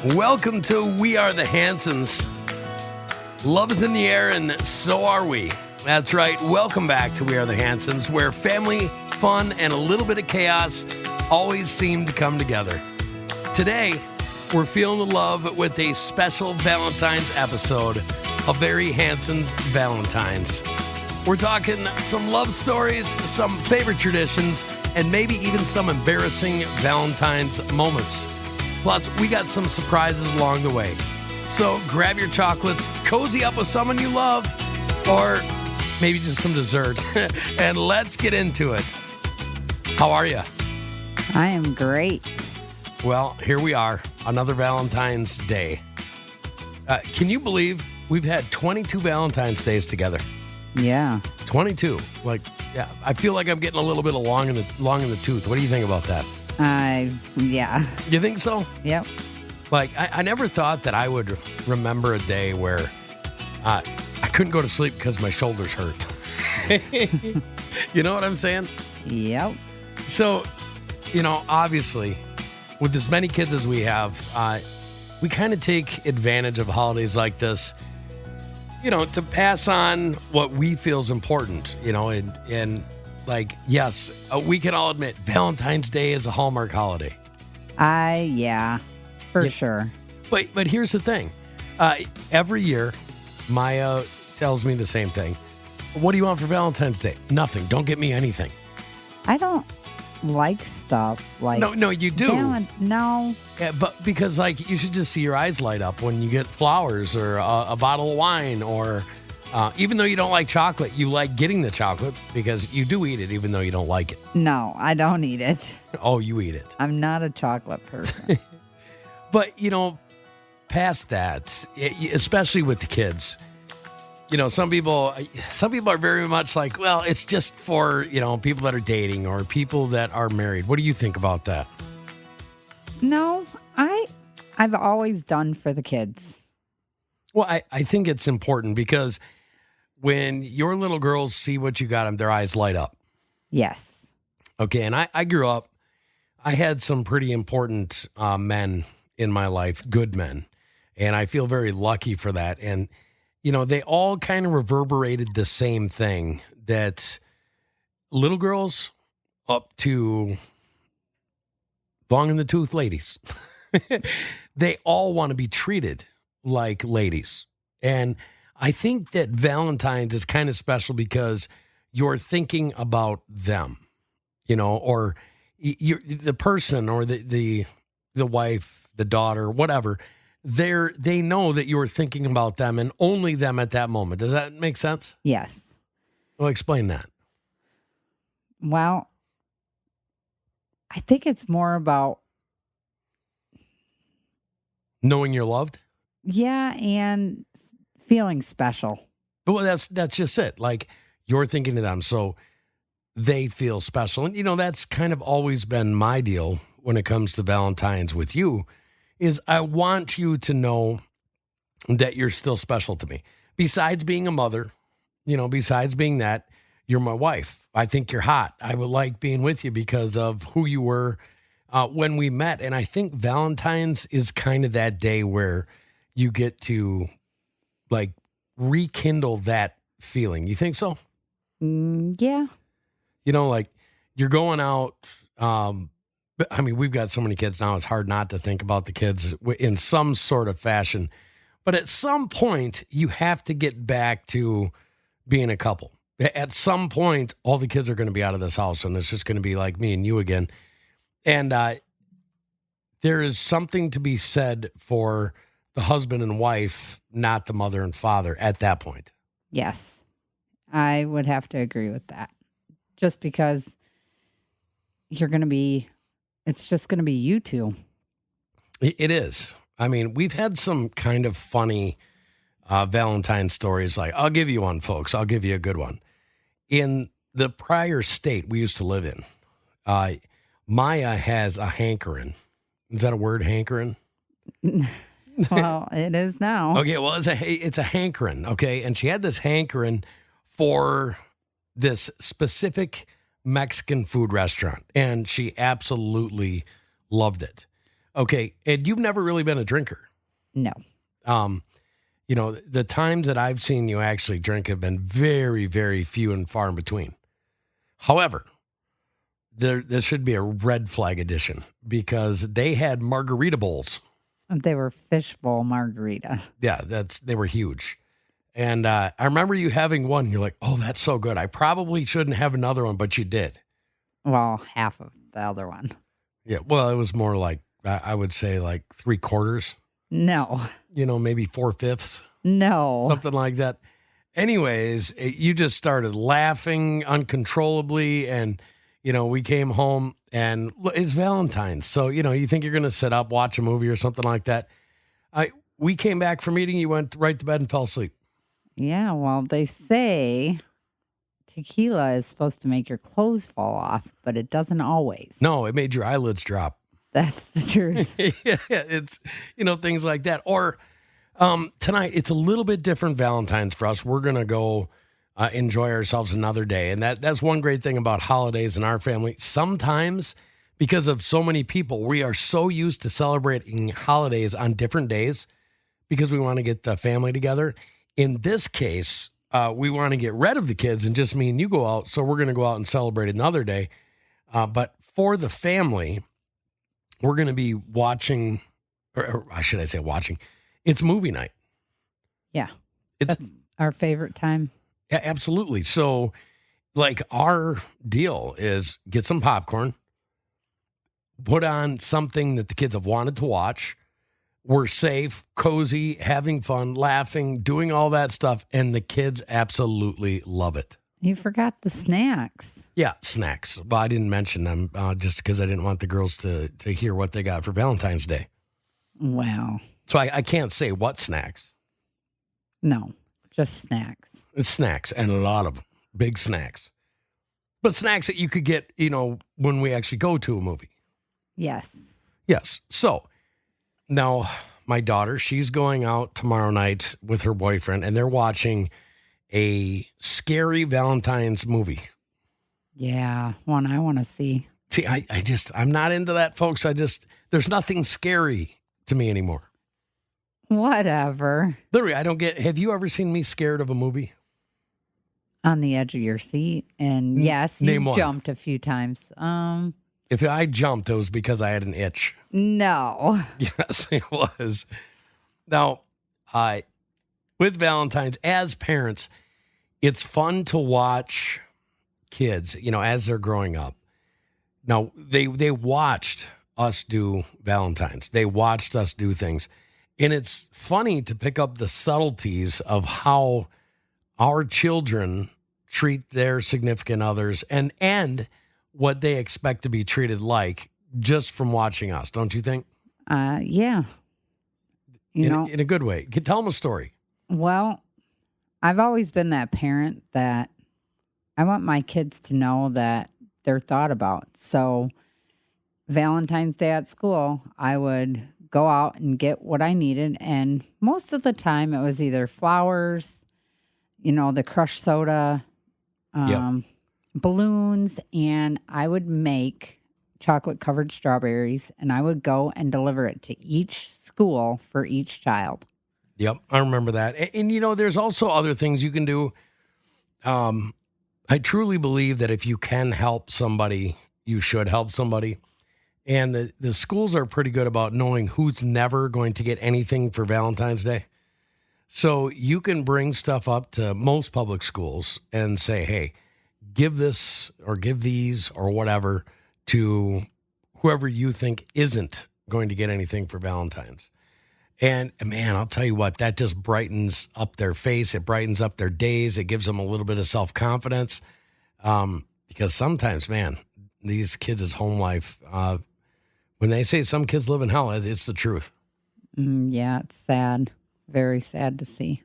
Welcome to We Are the Hansons. Love is in the air, and so are we. That's right. Welcome back to We Are the Hansons, where family, fun, and a little bit of chaos always seem to come together. Today, we're feeling the love with a special Valentine's episode of Very Hansons Valentines. We're talking some love stories, some favorite traditions, and maybe even some embarrassing Valentine's moments. Plus, we got some surprises along the way. So grab your chocolates, cozy up with someone you love, or maybe just some dessert, and let's get into it. How are you? I am great. Well, here we are, another Valentine's Day. Can you believe we've had 22 Valentine's Days together? Yeah. 22. Yeah, I feel like I'm getting a little bit of long in the tooth. What do you think about that? Yeah. You think so? Yep. I never thought that I would remember a day where I couldn't go to sleep because my shoulders hurt. You know what I'm saying? Yep. So, obviously, with as many kids as we have, we kind of take advantage of holidays like this, to pass on what we feel is important, yes, we can all admit Valentine's Day is a Hallmark holiday. Yeah, for sure. But here's the thing. Every year, Maya tells me the same thing. What do you want for Valentine's Day? Nothing. Don't get me anything. I don't like stuff like... No, you do. No. Yeah, but because, you should just see your eyes light up when you get flowers or a bottle of wine or... even though you don't like chocolate, you like getting the chocolate because you do eat it even though you don't like it. No, I don't eat it. Oh, you eat it. I'm not a chocolate person. But, past that, especially with the kids, some people are very much like, well, it's just for, people that are dating or people that are married. What do you think about that? No, I've always done for the kids. Well, I think it's important because when your little girls see what you got them, their eyes light up. Yes. Okay, and I grew up, I had some pretty important men in my life, good men, and I feel very lucky for that. And, they all kind of reverberated the same thing, that little girls up to long in the tooth ladies, they all want to be treated like ladies. And I think that Valentine's is kind of special because you're thinking about them, or the person or the wife, the daughter, whatever. They know that you're thinking about them and only them at that moment. Does that make sense? Yes. Well, explain that. Well, I think it's more about knowing you're loved. Yeah, and feeling special. Well, that's just it. You're thinking of them, so they feel special. And, that's kind of always been my deal when it comes to Valentine's with you, is I want you to know that you're still special to me. Besides being a mother, besides being that, you're my wife. I think you're hot. I would like being with you because of who you were when we met. And I think Valentine's is kind of that day where you get to rekindle that feeling. You think so? Yeah. You're going out. We've got so many kids now. It's hard not to think about the kids in some sort of fashion. But at some point, you have to get back to being a couple. At some point, all the kids are going to be out of this house, and it's just going to be like me and you again. And there is something to be said for the husband and wife, not the mother and father at that point. Yes, I would have to agree with that. Just because it's just going to be you two. It is. We've had some kind of funny Valentine stories. I'll give you one, folks. I'll give you a good one. In the prior state we used to live in, Maya has a hankering. Is that a word, hankering? Well, it is now. Okay, well, it's a hankering, okay? And she had this hankering for this specific Mexican food restaurant, and she absolutely loved it. Okay, and you've never really been a drinker. No. The times that I've seen you actually drink have been very, very few and far in between. However, there should be a red flag edition because they had margarita bowls. They were fishbowl margarita. Yeah, they were huge. And I remember you having one. You're like, oh, that's so good. I probably shouldn't have another one, but you did. Well, half of the other one. Yeah, well, it was more like, I would say like 3/4. No. Maybe 4/5. No. Something like that. Anyways, you just started laughing uncontrollably. And, we came home and it's Valentine's. So, you think you're going to sit up, watch a movie or something like that. We came back from eating. You went right to bed and fell asleep. Yeah, well, they say tequila is supposed to make your clothes fall off, but it doesn't always. No, it made your eyelids drop. That's the truth. Yeah, it's, things like that. Or tonight, it's a little bit different Valentine's for us. We're going to go enjoy ourselves another day. And that's one great thing about holidays in our family. Sometimes, because of so many people, we are so used to celebrating holidays on different days because we want to get the family together. In this case, we want to get rid of the kids and just me and you go out. So we're going to go out and celebrate another day. But for the family, we're going to be watching, or should I say watching? It's movie night. Yeah. That's our favorite time. Yeah, absolutely. So, like, our deal is get some popcorn, put on something that the kids have wanted to watch. We're safe, cozy, having fun, laughing, doing all that stuff, and the kids absolutely love it. You forgot the snacks. Yeah, snacks. But I didn't mention them just because I didn't want the girls to hear what they got for Valentine's Day. Wow. So I can't say what snacks. No, just snacks. It's snacks, and a lot of them. Big snacks. But snacks that you could get, when we actually go to a movie. Yes. Yes. So, now my daughter, she's going out tomorrow night with her boyfriend, and they're watching a scary Valentine's movie. Yeah, one I want to see. See, I'm not into that, folks. There's nothing scary to me anymore. Whatever. Literally, I don't get, have you ever seen me scared of a movie? On the edge of your seat. And yes, you jumped a few times. If I jumped, it was because I had an itch. No. Yes, it was. Now, with Valentine's, as parents, it's fun to watch kids, as they're growing up. Now, they watched us do Valentine's. They watched us do things. And it's funny to pick up the subtleties of how our children treat their significant others and what they expect to be treated like just from watching us, don't you think? Yeah. In a good way. Tell them a story. Well, I've always been that parent that I want my kids to know that they're thought about. So Valentine's Day at school, I would go out and get what I needed. And most of the time it was either flowers, the crushed soda, balloons, and I would make chocolate-covered strawberries, and I would go and deliver it to each school for each child. Yep, I remember that. And there's also other things you can do. I truly believe that if you can help somebody, you should help somebody. And the schools are pretty good about knowing who's never going to get anything for Valentine's Day. So you can bring stuff up to most public schools and say, hey, give this or give these or whatever to whoever you think isn't going to get anything for Valentine's. And man, I'll tell you what, that just brightens up their face. It brightens up their days. It gives them a little bit of self-confidence. Because sometimes, man, these kids' home life, when they say some kids live in hell, it's the truth. Yeah, it's sad. Very sad to see.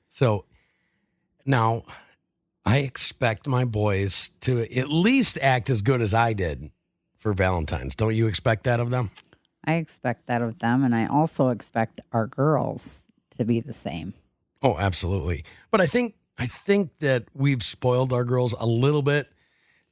So now I expect my boys to at least act as good as I did for Valentine's. Don't you expect that of them? I expect that of them, and I also expect our girls to be the same. Oh, absolutely. But I think that we've spoiled our girls a little bit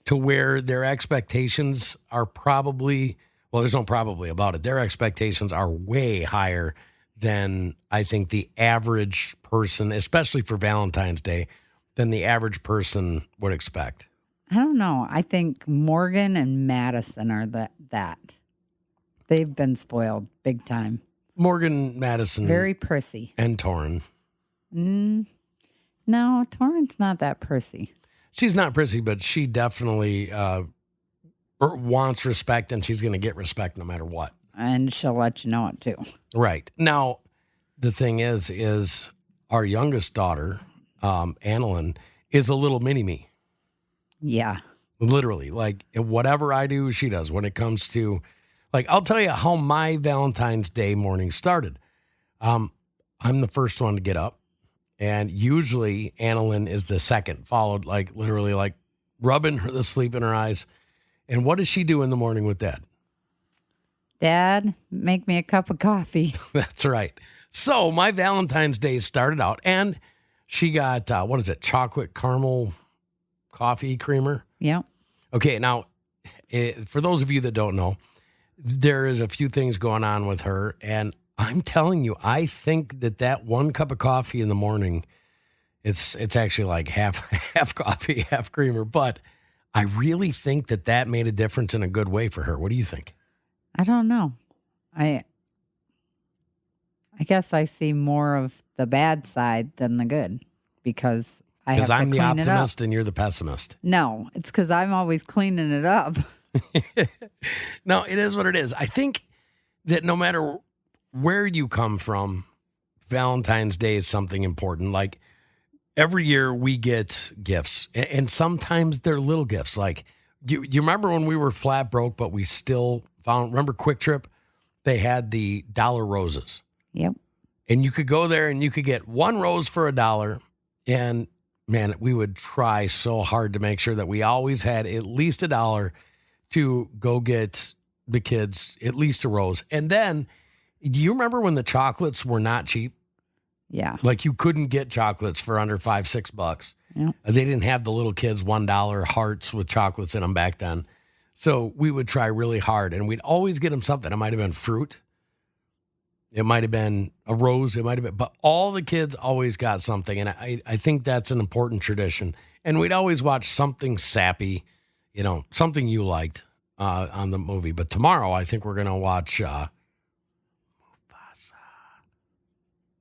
to where their expectations are probably Well, there's no probably about it. Their expectations are way higher than I think the average person, especially for Valentine's Day, than the average person would expect. I don't know. I think Morgan and Madison are that. They've been spoiled big time. Morgan, Madison, Very prissy. and Torrin. No, Torrin's not that prissy. She's not prissy, but she definitely wants respect, and she's going to get respect no matter what. And she'll let you know it too. Right. Now, the thing is our youngest daughter, Annalyn, is a little mini-me. Yeah. Literally. Like, whatever I do, she does. When it comes to, like, I'll tell you how my Valentine's Day morning started. I'm the first one to get up. And usually Annalyn is the second, followed like literally like rubbing the sleep in her eyes. And what does she do in the morning with Dad? Dad, make me a cup of coffee. That's right. So my Valentine's Day started out, and she got, chocolate caramel coffee creamer? Yep. Okay, now, for those of you that don't know, there is a few things going on with her, and I'm telling you, I think that one cup of coffee in the morning, it's actually like half coffee, half creamer. But I really think that made a difference in a good way for her. What do you think? I don't know. I guess I see more of the bad side than the good because I have to I'm the clean it up. optimist and you're the pessimist. No, it's because I'm always cleaning it up. No, it is what it is. I think that no matter where you come from, Valentine's Day is something important. Like every year we get gifts, and sometimes they're little gifts. Like you remember when we were flat broke, but we still remember Quick Trip? They had the dollar roses. Yep. And you could go there and you could get one rose for $1. And man, we would try so hard to make sure that we always had at least $1 to go get the kids at least a rose. And then, do you remember when the chocolates were not cheap? Yeah. Like you couldn't get chocolates for under $5-6. Yep. They didn't have the little kids $1 hearts with chocolates in them back then. So we would try really hard, and we'd always get them something. It might have been fruit. It might have been a rose. It might have been, but all the kids always got something. And I think that's an important tradition. And we'd always watch something sappy, something you liked on the movie. But tomorrow, I think we're going to watch Mufasa.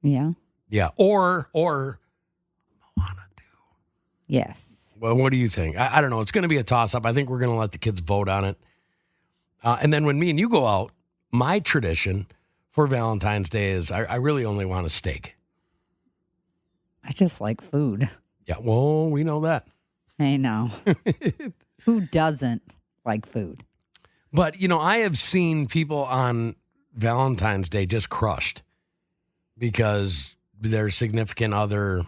Yeah. Yeah. Or Moana 2. Yes. Well, what do you think? I don't know. It's going to be a toss-up. I think we're going to let the kids vote on it. And then when me and you go out, my tradition for Valentine's Day is I really only want a steak. I just like food. Yeah, well, we know that. I know. Who doesn't like food? But, I have seen people on Valentine's Day just crushed because their significant other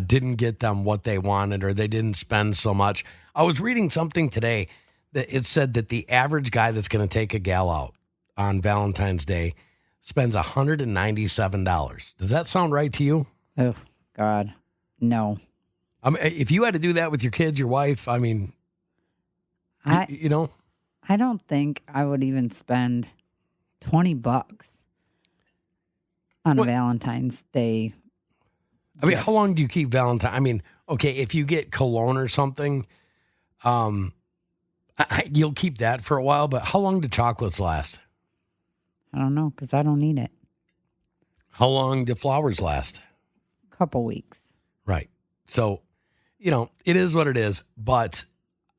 didn't get them what they wanted or they didn't spend so much. I was reading something today that it said that the average guy that's going to take a gal out on Valentine's Day spends $197. Does that sound right to you? Oh, God. No. If you had to do that with your kids, your wife, I don't think I would even spend $20 on a Valentine's Day. How long do you keep Valentine? Okay, if you get cologne or something, you'll keep that for a while, but how long do chocolates last? I don't know, because I don't need it. How long do flowers last? Couple weeks. Right. So, it is what it is, but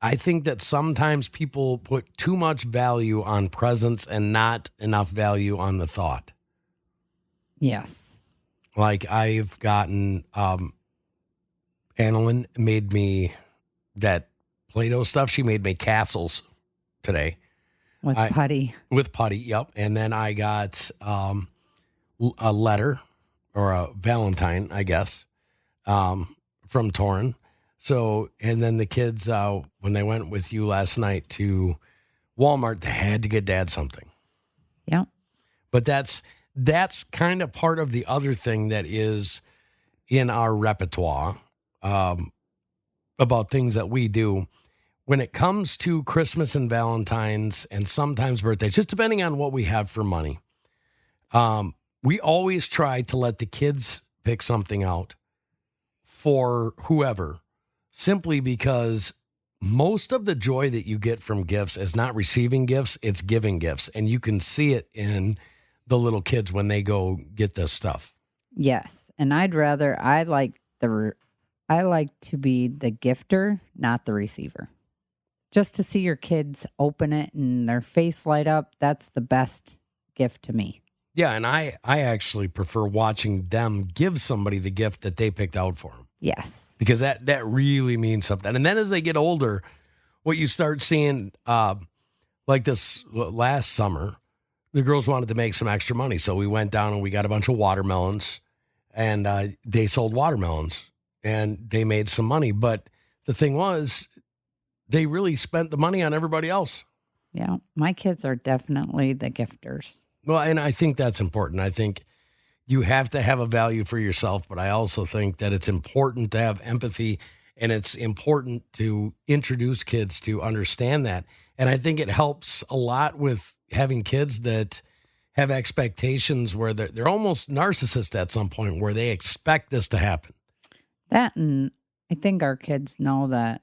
I think that sometimes people put too much value on presents and not enough value on the thought. Yes. Like I've gotten, Annalyn made me that Play-Doh stuff. She made me castles today. With putty. With putty, yep. And then I got a letter or a Valentine, I guess, from Torrin. So, and then the kids, when they went with you last night to Walmart, they had to get Dad something. Yep. But that's kind of part of the other thing that is in our repertoire about things that we do. when it comes to Christmas and Valentine's and sometimes birthdays, just depending on what we have for money, we always try to let the kids pick something out for whoever, simply because most of the joy that you get from gifts is not receiving gifts, it's giving gifts. And you can see it in the little kids when they go get this stuff. Yes. And I like to be the gifter, not the receiver. Just to see your kids open it and their face light up, that's the best gift to me. Yeah, and I actually prefer watching them give somebody the gift that they picked out for them. Yes. Because that really means something. And then as they get older, what you start seeing, like this last summer, the girls wanted to make some extra money. So we went down and we got a bunch of watermelons, and they sold watermelons, and they made some money. But the thing was, they really spent the money on everybody else. Yeah, my kids are definitely the gifters. Well, and I think that's important. I think you have to have a value for yourself, but I also think that it's important to have empathy, and it's important to introduce kids to understand that. And I think it helps a lot with having kids that have expectations where they're almost narcissists at some point, where they expect this to happen. That, and I think our kids know that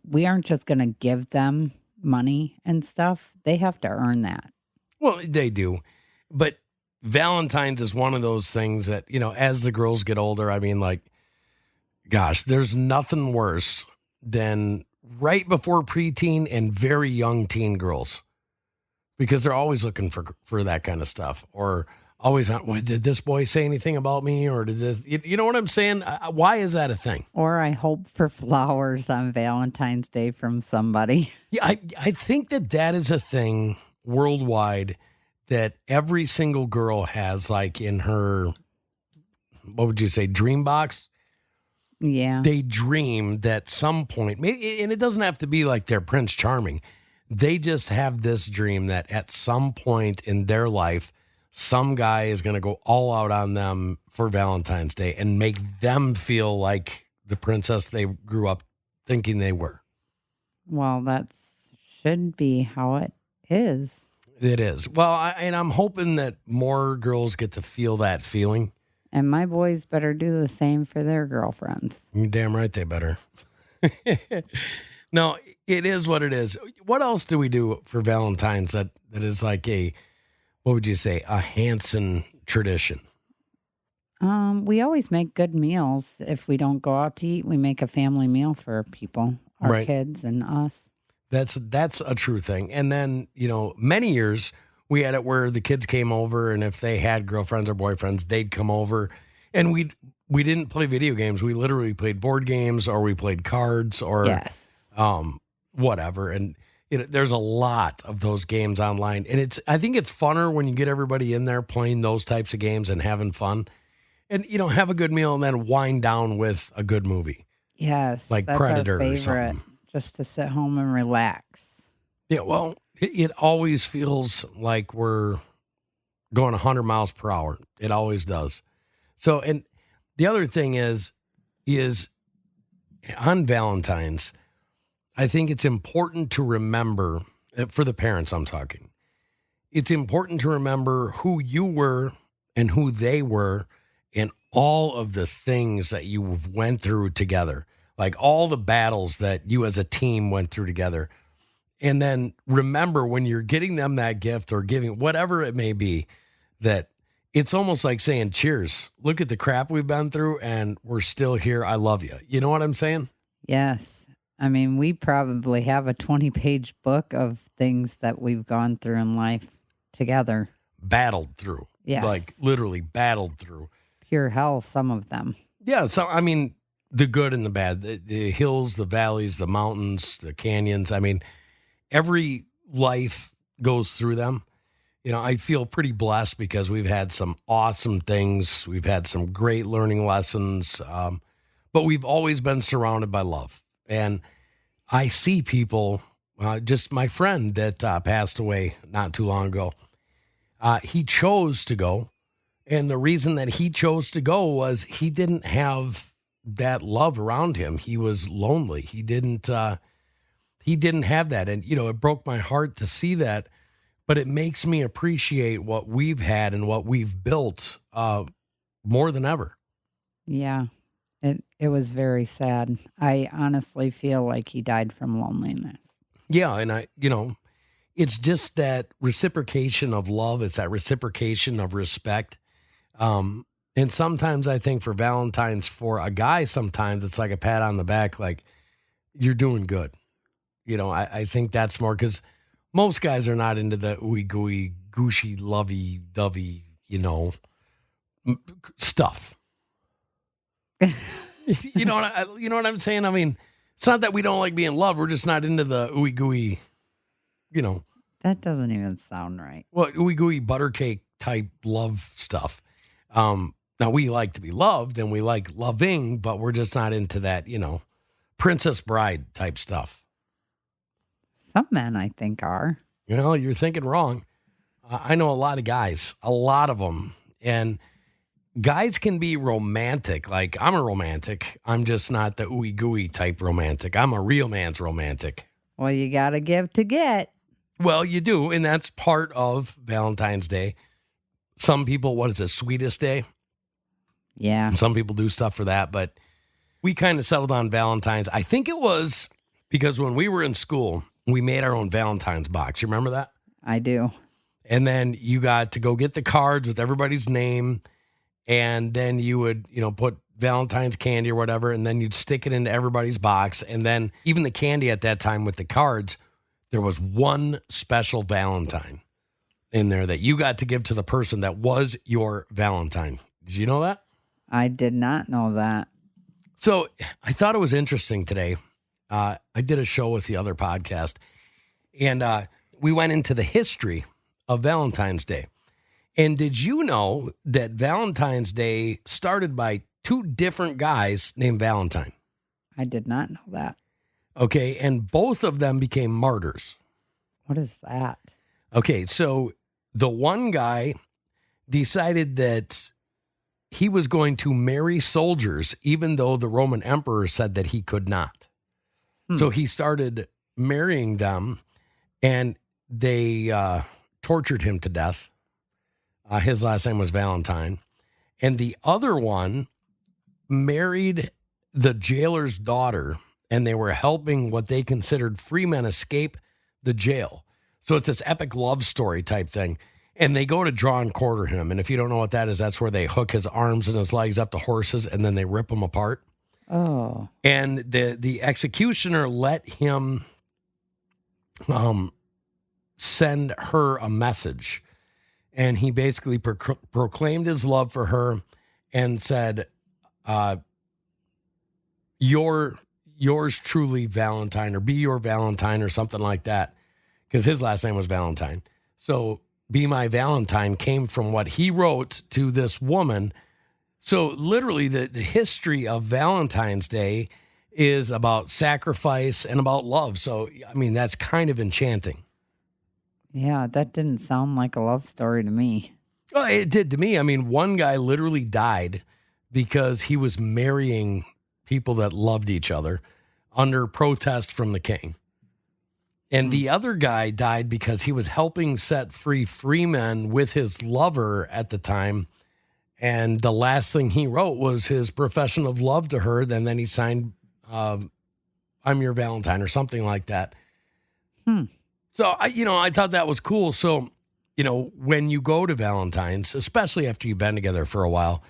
we aren't just going to give them money and stuff. They have to earn that. Well, they do. But Valentine's is one of those things that, as the girls get older, I mean, like, gosh, there's nothing worse than right before preteen and very young teen girls, because they're always looking for that kind of stuff, or always, well, did this boy say anything about me, or did this, you know what I'm saying? Why is that a thing? Or I hope for flowers on Valentine's Day from somebody. Yeah, I think that is a thing worldwide that every single girl has, like, in her, what would you say, dream box? Yeah. They dream that some point, maybe, and it doesn't have to be like they're Prince Charming. They just have this dream that at some point in their life, some guy is going to go all out on them for Valentine's Day and make them feel like the princess they grew up thinking they were. Well, that should be how it is. It is. Well, I'm hoping that more girls get to feel that feeling. And my boys better do the same for their girlfriends. You're damn right they better. No, it is what it is. What else do we do for Valentine's that is like a, what would you say, a Hanson tradition? We always make good meals. If we don't go out to eat, we make a family meal for people, our kids and us. That's a true thing. And then, many years we had it where the kids came over, and if they had girlfriends or boyfriends, they'd come over, and we didn't play video games. We literally played board games, or we played cards, or whatever. And there's a lot of those games online, and I think it's funner when you get everybody in there playing those types of games and having fun, and have a good meal and then wind down with a good movie. Yes, like that's Predator our favorite, or something. Just to sit home and relax. Yeah, well, it always feels like we're going 100 miles per hour. It always does. So, and the other thing is on Valentine's, I think it's important to remember, for the parents I'm talking, it's important to remember who you were and who they were and all of the things that you went through together. Like all the battles that you as a team went through together. And then remember when you're getting them that gift or giving whatever it may be, that it's almost like saying, cheers, look at the crap we've been through and we're still here. I love you. You know what I'm saying? Yes. I mean, we probably have a 20-page book of things that we've gone through in life together. Battled through. Yes. Like literally battled through. Pure hell, some of them. Yeah. So, I mean, the good and the bad, the hills, the valleys, the mountains, the canyons. I mean, every life goes through them. I feel pretty blessed because we've had some awesome things. We've had some great learning lessons, but we've always been surrounded by love. And I see people, just my friend that passed away not too long ago, he chose to go. And the reason that he chose to go was he didn't have that love around him. He was lonely. He didn't have that. And, it broke my heart to see that, but it makes me appreciate what we've had and what we've built more than ever. Yeah. It was very sad. I honestly feel like he died from loneliness. Yeah. And it's just that reciprocation of love. It's that reciprocation of respect. And sometimes I think for Valentine's, for a guy, sometimes it's like a pat on the back, like, you're doing good. I think that's more because most guys are not into the ooey gooey, gooshy, lovey dovey, stuff. You know what I'm saying? I mean, it's not that we don't like being loved. We're just not into the ooey gooey, That doesn't even sound right. Well, ooey gooey butter cake type love stuff. Now we like to be loved and we like loving, but we're just not into that, Princess Bride type stuff. Some men, I think, are. You're thinking wrong. I know a lot of guys, a lot of them. And guys can be romantic. Like, I'm a romantic. I'm just not the ooey gooey type romantic. I'm a real man's romantic. Well, you got to give to get. Well, you do. And that's part of Valentine's Day. Some people, what is it, Sweetest Day? Yeah. And some people do stuff for that. But we kind of settled on Valentine's. I think it was because when we were in school, we made our own Valentine's box. You remember that? I do. And then you got to go get the cards with everybody's name. And then you would, put Valentine's candy or whatever. And then you'd stick it into everybody's box. And then even the candy at that time with the cards, there was one special Valentine in there that you got to give to the person that was your Valentine. Did you know that? I did not know that. So I thought it was interesting today. I did a show with the other podcast, and we went into the history of Valentine's Day. And did you know that Valentine's Day started by two different guys named Valentine? I did not know that. Okay, and both of them became martyrs. What is that? Okay, so the one guy decided that he was going to marry soldiers, even though the Roman emperor said that he could not. So he started marrying them, and they tortured him to death. His last name was Valentine. And the other one married the jailer's daughter, and they were helping what they considered free men escape the jail. So it's this epic love story type thing. And they go to draw and quarter him. And if you don't know what that is, that's where they hook his arms and his legs up to horses, and then they rip them apart. Oh. And the executioner let him send her a message. And he basically proclaimed his love for her and said, yours truly, Valentine, or be your Valentine, or something like that. Because his last name was Valentine. So Be My Valentine came from what he wrote to this woman. So literally the history of Valentine's Day is about sacrifice and about love. So, I mean, that's kind of enchanting. Yeah, that didn't sound like a love story to me. Well, it did to me. I mean, one guy literally died because he was marrying people that loved each other under protest from the king. And the other guy died because he was helping set free freemen with his lover at the time. And the last thing he wrote was his profession of love to her. Then he signed, I'm Your Valentine, or something like that. So, I thought that was cool. So, when you go to Valentine's, especially after you've been together for a while,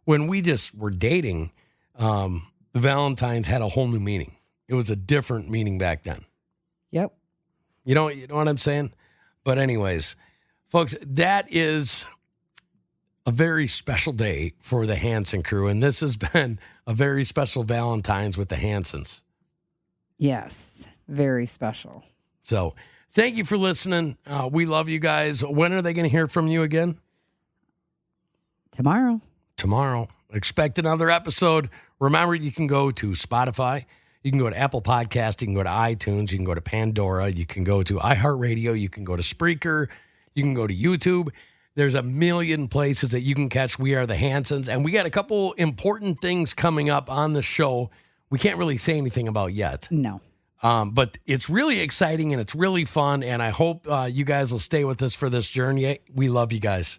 when we just were dating, the Valentine's had a whole new meaning. It was a different meaning back then. Yep. You know what I'm saying? But anyways, folks, that is a very special day for the Hanson crew. And this has been a very special Valentine's with the Hansons. Yes, very special. So thank you for listening. We love you guys. When are they going to hear from you again? Tomorrow. Expect another episode. Remember, you can go to Spotify. You can go to Apple Podcast. You can go to iTunes. You can go to Pandora. You can go to iHeartRadio. You can go to Spreaker. You can go to YouTube. There's a million places that you can catch We Are the Hansons. And we got a couple important things coming up on the show we can't really say anything about yet. No. But it's really exciting and it's really fun. And I hope you guys will stay with us for this journey. We love you guys.